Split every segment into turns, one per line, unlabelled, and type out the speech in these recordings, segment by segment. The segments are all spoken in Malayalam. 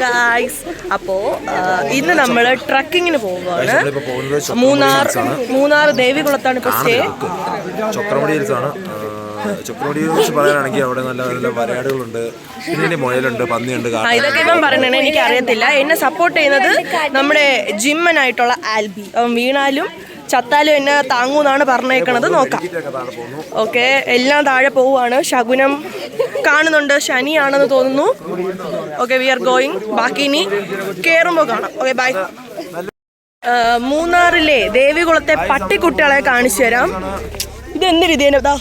ഗായ്സ്. അപ്പോൾ ഇന്ന് നമ്മൾ ട്രക്കിങ്ങിന് പോവുകയാണ്. മൂന്നാർ ദേവികുളത്താണ് ഇപ്പോൾ സ്റ്റേ.
ചക്രവടി കുറിച്ച് പറയാനാണെങ്കിൽ അവിടെ നല്ല നല്ല വരയാടുകളുണ്ട്, പിന്നെ മുയലുണ്ട്, പന്നിയുണ്ട്.
ഇതൊക്കെ ഇവൻ പറയണേ, എനിക്ക് അറിയത്തില്ല. എന്നെ സപ്പോർട്ട് ചെയ്യുന്നത് നമ്മുടെ ജിമ്മനായിട്ടുള്ള ആൽബി. അവൻ വീണാലും ചത്താലും എന്നെ താങ്ങൂന്നാണ് പറഞ്ഞേക്കണത്. നോക്കാം. ഓക്കെ, എല്ലാം താഴെ പോവുകയാണ്. ശകുനം കാണുന്നുണ്ട്, ശനിയാണെന്ന് തോന്നുന്നു. Okay, we are going. ബാക്കി ഇനി കയറുമ്പോൾ കാണാം. Okay, bye. മൂന്നാറിലെ ദേവികുളത്തെ പട്ടിക്കുട്ടികളെ കാണിച്ചു തരാം. ഇതെന്ത് രീതിയാണ്?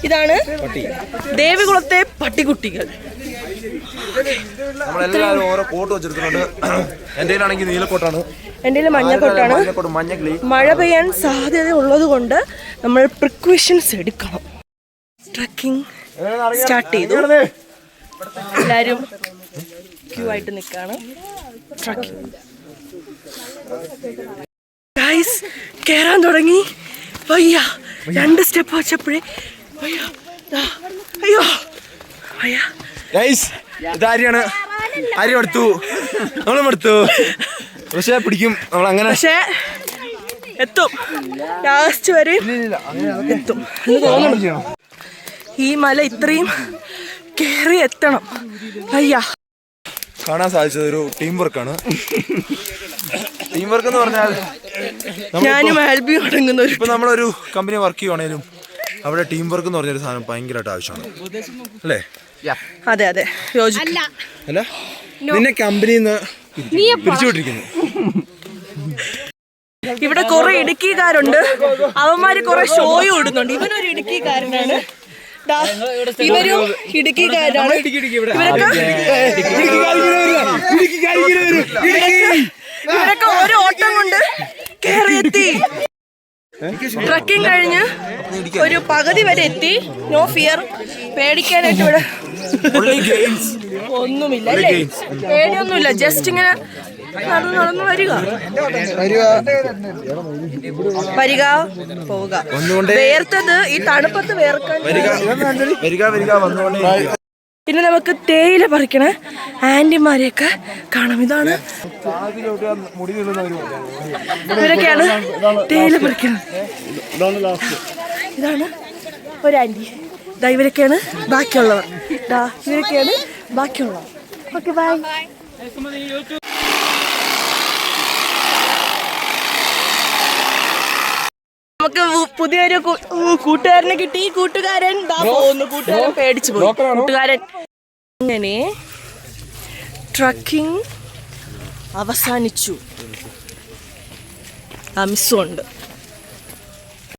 ഇതാണ് ദേവികുളത്തെ പട്ടിക്കുട്ടികൾ.
ഓരോ കോട്ട് വെച്ചെടുക്കുന്നുണ്ട്. എൻ്റെ നീലക്കോട്ടാണ്, എൻ്റെ
മഞ്ഞക്കോട്ടാണ്. മഴ പെയ്യാൻ സാധ്യത ഉള്ളത് കൊണ്ട് നമ്മൾ പ്രിക്കോഷൻസ് എടുക്കണം. ട്രക്കിംഗ് സ്റ്റാർട്ട് ചെയ്തു. എല്ലാവരും ക്യൂ ആയിട്ട് നിൽക്കുകയാണ്. ട്രക്കിംഗ് ഗൈസ് കയറാൻ തുടങ്ങി. വയ്യ, 2 സ്റ്റെപ്പ് വെച്ചപ്പോഴേ വയ്യ. അയ്യോ വയ്യ.
ഇതാര്യാണ്? ആര്യം എടുത്തു, നമ്മളും എടുത്തു. പക്ഷേ പിടിക്കും നമ്മൾ അങ്ങനെ.
പക്ഷേ എത്തും, ലാസ്റ്റ് വരെ എത്തും എന്ന് തോന്നുന്നു. ഈ മല ഇത്രയും കയറി എത്തണം. അയ്യാ,
കാണാൻ സാധിച്ചത് ഒരു ടീം വർക്കാണ്. ടീം വർക്ക് എന്ന് പറഞ്ഞാൽ
ഞാനും ആൽബിയും അടങ്ങുന്ന ഒരു.
ഇപ്പൊ നമ്മളൊരു കമ്പനി വർക്ക് ചെയ്യുവാണേലും അവിടെ ടീം വർക്ക് എന്ന് പറഞ്ഞൊരു സാധനം ഭയങ്കരമായിട്ട് ആവശ്യമാണ്, അല്ലേ?
അതെ അതെ, യോജിക്കില്ല.
അല്ല, നിന്നെ കമ്പനിയിൽ നിന്ന് പിരിച്ചുവിട്ടിരിക്കുന്നു.
ഇവിടെ കുറെ ഇടുക്കിക്കാരുണ്ട്. അവന്മാര് കുറെ ഷോയും ഇടുന്നുണ്ട്. ഇവനൊരു ഇടുക്കിക്കാരനാണ്. ഇവരും ഇടുക്കിക്കാരാണ്. ഇവരൊക്കെ ഓരോ ഓട്ടം കൊണ്ട് കയറിയെത്തി. ട്രക്കിംഗ് കഴിഞ്ഞ് ഒരു പകുതി വരെ എത്തി. നോ ഫിയർ, പേടിക്കാനായിട്ട് ഇവിടെ ഒന്നുമില്ല അല്ലേ? പേടിയൊന്നുമില്ല. ജസ്റ്റ് ഇങ്ങനെ നടന്ന് വരിക പോവുക. വേർത്തത് ഈ തണുപ്പത്ത് വേർക്കാൻ. പിന്നെ നമുക്ക് തേയില പറിക്കണ ആന്റിമാരെയൊക്കെ കാണാം. ഇതാണ്, ഇവരൊക്കെയാണ് തേയില പറിക്കണത്. ഇതാണ് ഒരു ആന്റി. ഇവരൊക്കെയാണ് ബാക്കിയുള്ളവർ. ഇവരൊക്കെയാണ് ബാക്കിയുള്ളവർ. Okay, bye. നമുക്ക് പുതിയൊരു കൂട്ടുകാരനെ കിട്ടി. കൂട്ടുകാരൻ പോകുന്നു. കൂട്ടുകാരൻ പേടിച്ചു പോയി. കൂട്ടുകാരൻ അങ്ങനെ ട്രക്കിംഗ് അവസാനിച്ചു. മിസ്സുണ്ട്.